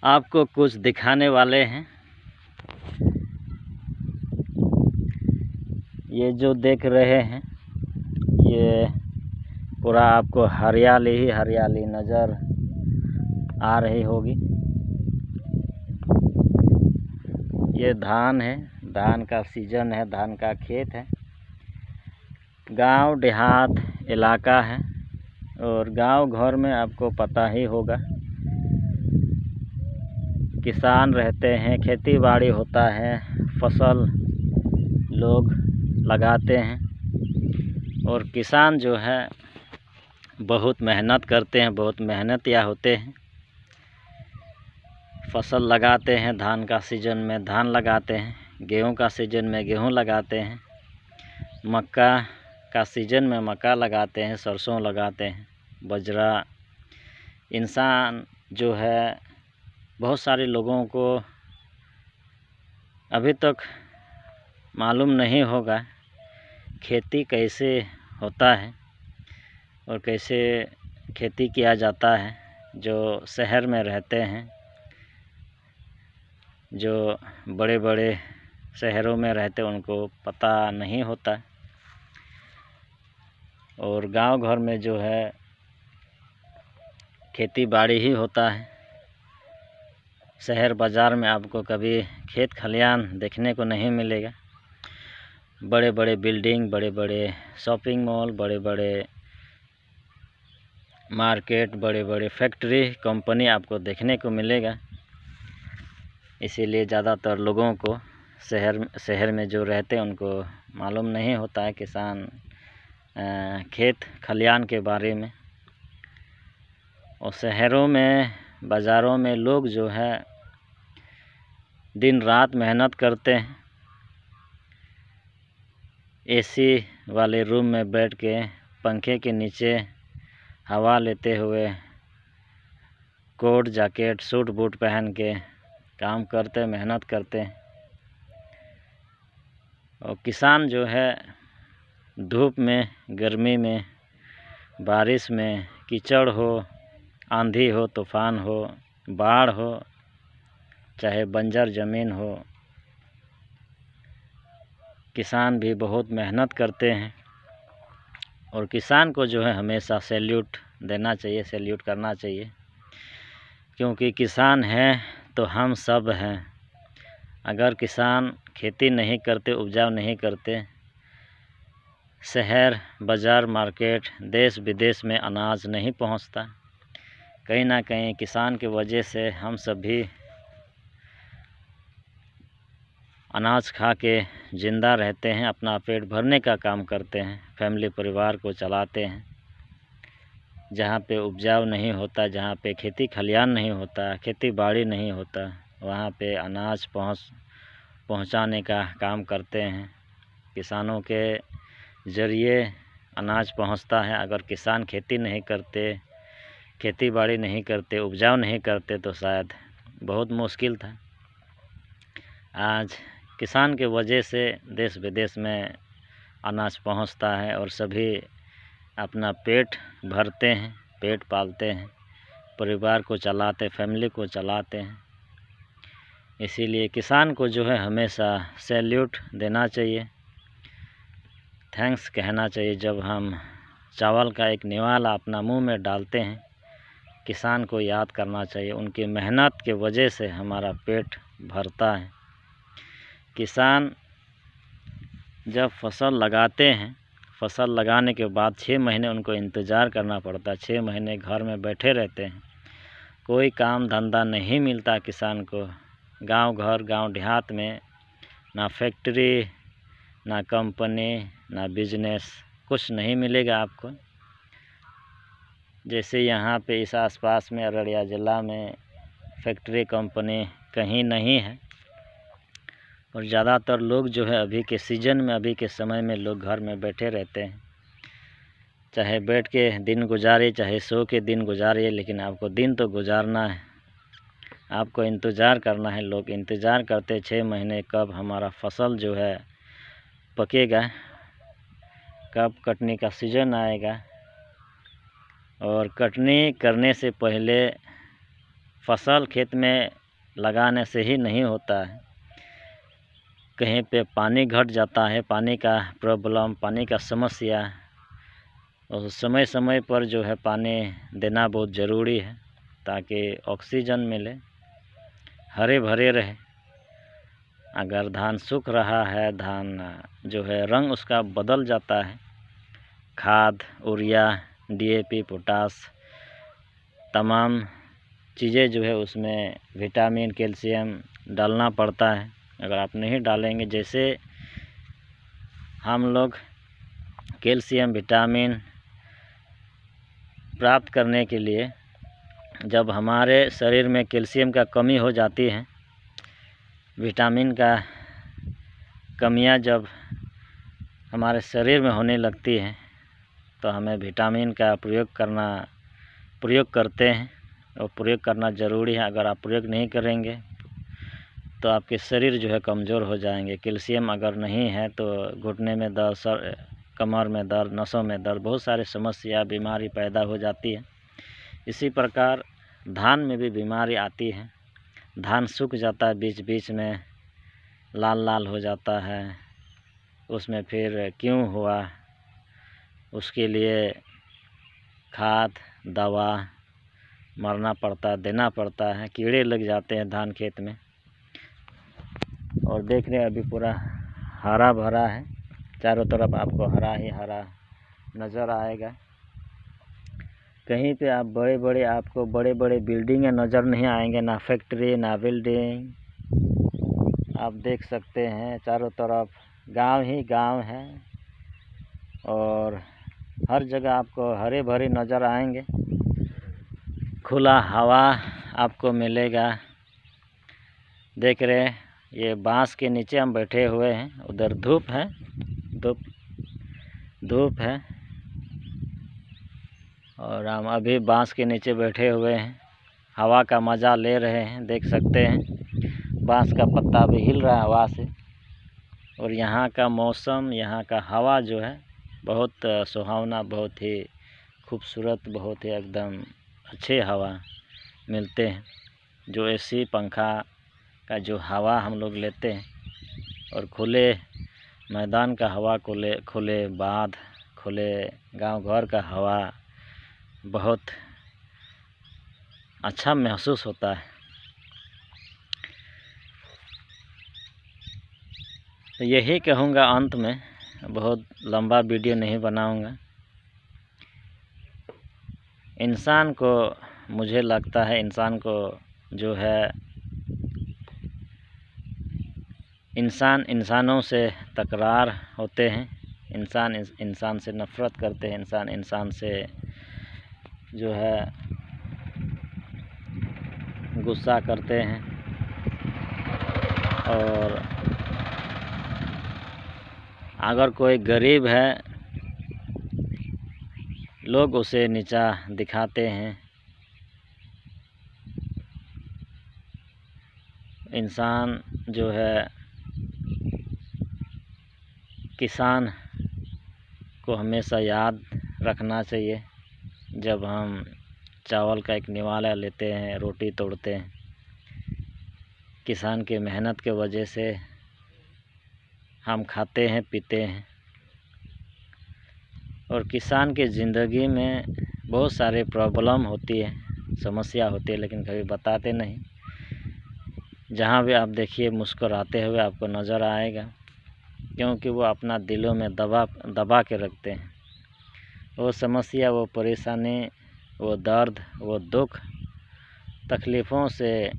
आपको कुछ दिखाने वाले हैं। ये जो देख रहे हैं ये पूरा आपको हरियाली ही हरियाली नज़र आ रही होगी। ये धान है, धान का सीजन है, धान का खेत है। गांव देहात इलाका है और गांव घर में आपको पता ही होगा किसान रहते हैं, खेती बाड़ी होता है, फसल लोग लगाते हैं और किसान जो है बहुत मेहनत करते हैं, बहुत मेहनतिया होते हैं। फसल लगाते हैं, धान का सीजन में धान लगाते हैं, गेहूं का सीजन में गेहूं लगाते हैं, मक्का का सीजन में मक्का लगाते हैं, सरसों लगाते हैं, बजरा। इंसान जो है बहुत सारे लोगों को अभी तक मालूम नहीं होगा खेती कैसे होता है और कैसे खेती किया जाता है। जो शहर में रहते हैं, जो बड़े बड़े शहरों में रहते उनको पता नहीं होता और गांव घर में जो है खेती बाड़ी ही होता है। शहर बाज़ार में आपको कभी खेत खलियान देखने को नहीं मिलेगा। बड़े बड़े बिल्डिंग, बड़े बड़े शॉपिंग मॉल, बड़े बड़े मार्केट, बड़े बड़े फैक्ट्री, कंपनी आपको देखने को मिलेगा। इसीलिए ज़्यादातर लोगों को शहर में जो रहते हैं उनको मालूम नहीं होता है किसान खेत खलियान के बारे में। और शहरों में बाज़ारों में लोग जो है दिन रात मेहनत करते हैं। एसी वाले रूम में बैठ के पंखे के नीचे हवा लेते हुए कोट जैकेट सूट बूट पहन के काम करते, मेहनत करते हैं। और किसान जो है धूप में, गर्मी में, बारिश में, कीचड़ हो, आंधी हो, तूफान हो, बाढ़ हो, चाहे बंजर ज़मीन हो, किसान भी बहुत मेहनत करते हैं। और किसान को जो है हमेशा सैल्यूट देना चाहिए, सैल्यूट करना चाहिए, क्योंकि किसान है तो हम सब हैं। अगर किसान खेती नहीं करते, उपजाऊ नहीं करते, शहर बाज़ार मार्केट देश विदेश में अनाज नहीं पहुंचता। कहीं ना कहीं किसान की वजह से हम सभी अनाज खा के ज़िंदा रहते हैं, अपना पेट भरने का काम करते हैं, फैमिली परिवार को चलाते हैं। जहाँ पे उपजाऊ नहीं होता, जहाँ पे खेती खलियान नहीं होता, खेती बाड़ी नहीं होता, वहाँ पे अनाज पहुँचाने का काम करते हैं। किसानों के ज़रिए अनाज पहुँचता है। अगर किसान खेती नहीं करते, खेती बाड़ी नहीं करते, उपजाऊ नहीं करते तो शायद बहुत मुश्किल था। आज किसान के वजह से देश विदेश में अनाज पहुंचता है और सभी अपना पेट भरते हैं, पेट पालते हैं, परिवार को चलाते, फैमिली को चलाते हैं। इसीलिए किसान को जो है हमेशा सैल्यूट देना चाहिए, थैंक्स कहना चाहिए। जब हम चावल का एक निवाला अपना मुंह में डालते हैं, किसान को याद करना चाहिए। उनकी मेहनत के वजह से हमारा पेट भरता है। किसान जब फसल लगाते हैं, फसल लगाने के बाद 6 महीने उनको इंतज़ार करना पड़ता है। 6 महीने घर में बैठे रहते हैं, कोई काम धंधा नहीं मिलता किसान को। गांव घर, गांव देहात में ना फैक्ट्री, ना कंपनी, ना बिजनेस, कुछ नहीं मिलेगा आपको। जैसे यहाँ पे इस आसपास में अररिया ज़िला में फैक्ट्री कंपनी कहीं नहीं है और ज़्यादातर लोग जो है अभी के सीज़न में, अभी के समय में लोग घर में बैठे रहते हैं। चाहे बैठ के दिन गुजारे, चाहे सो के दिन गुजारे, लेकिन आपको दिन तो गुजारना है, आपको इंतज़ार करना है। लोग इंतज़ार करते 6 महीने कब हमारा फसल जो है पकेगा, कब कटनी का सीज़न आएगा। और कटनी करने से पहले फसल खेत में लगाने से ही नहीं होता है। कहीं पे पानी घट जाता है, पानी का प्रॉब्लम, पानी का समस्या, और समय समय पर जो है पानी देना बहुत ज़रूरी है ताकि ऑक्सीजन मिले, हरे भरे रहे। अगर धान सूख रहा है, धान जो है रंग उसका बदल जाता है, खाद, यूरिया, DAP, पोटास, तमाम चीज़ें जो है उसमें विटामिन, कैल्शियम डालना पड़ता है। अगर आप नहीं डालेंगे, जैसे हम लोग कैल्शियम, विटामिन प्राप्त करने के लिए जब हमारे शरीर में कैल्शियम का कमी हो जाती है, विटामिन का कमियां जब हमारे शरीर में होने लगती है, तो हमें विटामिन का प्रयोग करते हैं, और प्रयोग करना ज़रूरी है। अगर आप प्रयोग नहीं करेंगे तो आपके शरीर जो है कमज़ोर हो जाएंगे। कैल्शियम अगर नहीं है तो घुटने में दर्द, कमर में दर्द, नसों में दर्द, बहुत सारी समस्या, बीमारी पैदा हो जाती है। इसी प्रकार धान में भी बीमारी आती है। धान सूख जाता है, बीच बीच में लाल लाल हो जाता है, उसमें फिर क्यों हुआ, उसके लिए खाद, दवा मारना पड़ता, देना पड़ता है। कीड़े लग जाते हैं धान खेत में। और देख रहे हैं अभी पूरा हरा भरा है, चारों तरफ आपको हरा ही हरा नज़र आएगा। कहीं पे आपको बड़े बड़े बिल्डिंगें नज़र नहीं आएंगे, ना फैक्ट्री, ना बिल्डिंग। आप देख सकते हैं चारों तरफ गांव ही गांव है, और हर जगह आपको हरे भरे नज़र आएंगे। खुला हवा आपको मिलेगा। देख रहे हैं ये बांस के नीचे हम बैठे हुए हैं, उधर धूप है, धूप है, और हम अभी बांस के नीचे बैठे हुए हैं, हवा का मज़ा ले रहे हैं। देख सकते हैं बांस का पत्ता भी हिल रहा है हवा से। और यहाँ का मौसम, यहाँ का हवा जो है बहुत सुहावना, बहुत ही खूबसूरत, बहुत ही एकदम अच्छे हवा मिलते हैं। जो AC, पंखा का जो हवा हम लोग लेते हैं, और खुले मैदान का हवा, खुले बाँध, खुले गांव घर का हवा बहुत अच्छा महसूस होता है। तो यही कहूँगा अंत में, बहुत लंबा वीडियो नहीं बनाऊँगा। इंसान को, मुझे लगता है इंसान को जो है, इंसानों से तकरार होते हैं, इंसान से नफ़रत करते हैं, इंसान से जो है गुस्सा करते हैं, और अगर कोई गरीब है लोग उसे नीचा दिखाते हैं। इंसान जो है, किसान को हमेशा याद रखना चाहिए। जब हम चावल का एक निवाला लेते हैं, रोटी तोड़ते हैं, किसान की मेहनत के वजह से हम खाते हैं, पीते हैं। और किसान की ज़िंदगी में बहुत सारे प्रॉब्लम होती है, समस्या होती है, लेकिन कभी बताते नहीं। जहाँ भी आप देखिए मुस्कुराते हुए आपको नज़र आएगा, क्योंकि वो अपना दिलों में दबा के रखते हैं। वो समस्या, वो परेशानी, वो दर्द, वो दुख, तकलीफ़ों से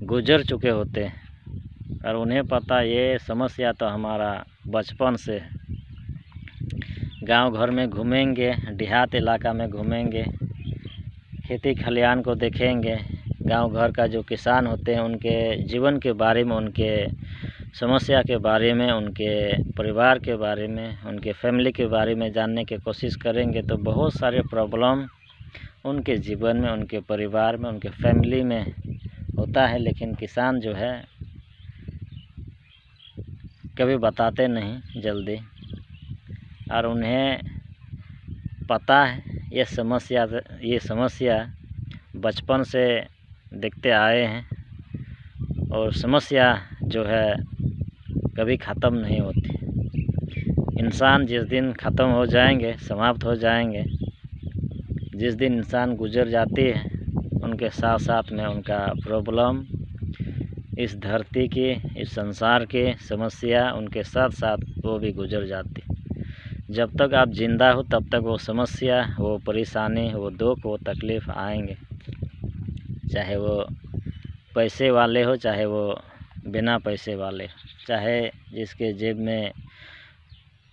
गुज़र चुके होते हैं, और उन्हें पता ये समस्या तो हमारा बचपन से है। गांव घर में घूमेंगे, देहात इलाका में घूमेंगे, खेती खलिहान को देखेंगे, गांव घर का जो किसान होते हैं उनके जीवन के बारे में, उनके समस्या के बारे में, उनके परिवार के बारे में, उनके फैमिली के बारे में जानने की कोशिश करेंगे, तो बहुत सारे प्रॉब्लम उनके जीवन में, उनके परिवार में, उनके फैमिली में होता है। लेकिन किसान जो है कभी बताते नहीं जल्दी, और उन्हें पता है ये समस्या बचपन से देखते आए हैं, और समस्या जो है कभी ख़त्म नहीं होती। इंसान जिस दिन ख़त्म हो जाएंगे, समाप्त हो जाएंगे, जिस दिन इंसान गुजर जाती है, उनके साथ साथ में उनका प्रॉब्लम, इस धरती की, इस संसार की समस्या उनके साथ साथ वो भी गुजर जाती। जब तक आप ज़िंदा हो तब तक वो समस्या, वो परेशानी, वो दुख, वो तकलीफ़ आएंगे, चाहे वो पैसे वाले हो, चाहे वो बिना पैसे वाले, चाहे जिसके जेब में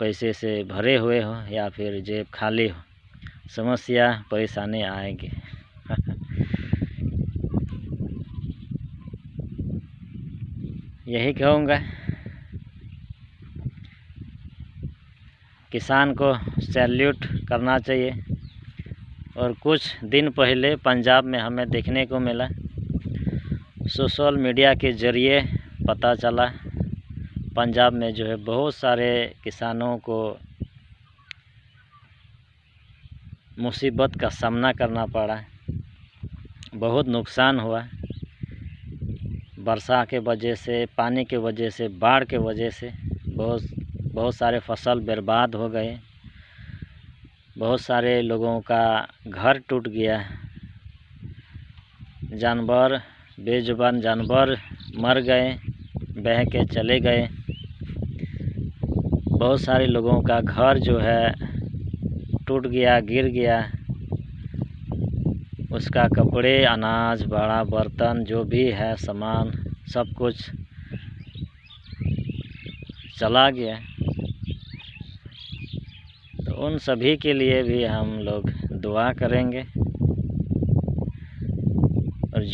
पैसे से भरे हुए हो या फिर जेब खाली हो, समस्या परेशानी आएगी। यही कहूँगा, किसान को सैल्यूट करना चाहिए। और कुछ दिन पहले पंजाब में हमें देखने को मिला, सोशल मीडिया के ज़रिए पता चला, पंजाब में जो है बहुत सारे किसानों को मुसीबत का सामना करना पड़ा, बहुत नुकसान हुआ। वर्षा के वजह से, पानी के वजह से, बाढ़ के वजह से बहुत सारे फसल बर्बाद हो गए, बहुत सारे लोगों का घर टूट गया, जानवर, बेजुबान जानवर मर गए, बह के चले गए, बहुत सारे लोगों का घर जो है टूट गया, गिर गया, उसका कपड़े, अनाज, बड़ा बर्तन, जो भी है सामान, सब कुछ चला गया। तो उन सभी के लिए भी हम लोग दुआ करेंगे, और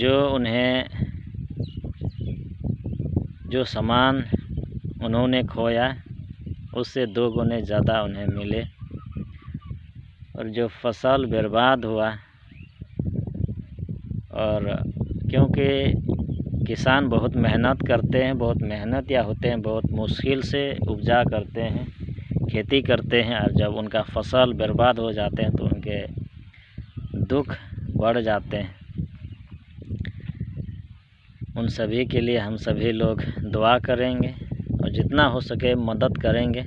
जो सामान उन्होंने खोया उससे 2 गुने ज़्यादा उन्हें मिले, और जो फसल बर्बाद हुआ, और क्योंकि किसान बहुत मेहनत करते हैं, बहुत मेहनतिया होते हैं, बहुत मुश्किल से उपजा करते हैं, खेती करते हैं, और जब उनका फसल बर्बाद हो जाते हैं तो उनके दुख बढ़ जाते हैं। उन सभी के लिए हम सभी लोग दुआ करेंगे और जितना हो सके मदद करेंगे,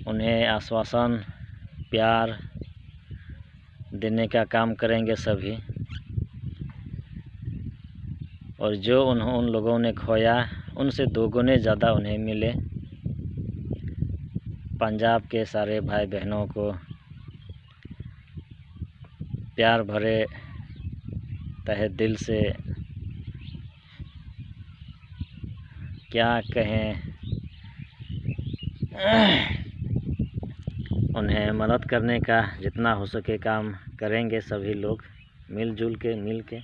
उन्हें आश्वासन, प्यार देने का काम करेंगे सभी। और जो उन लोगों ने खोया उनसे 2 गुने ज़्यादा उन्हें मिले। पंजाब के सारे भाई बहनों को प्यार भरे तहे दिल से क्या कहें, उन्हें मदद करने का जितना हो सके काम करेंगे सभी लोग मिलजुल के,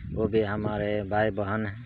वो भी हमारे भाई बहन हैं।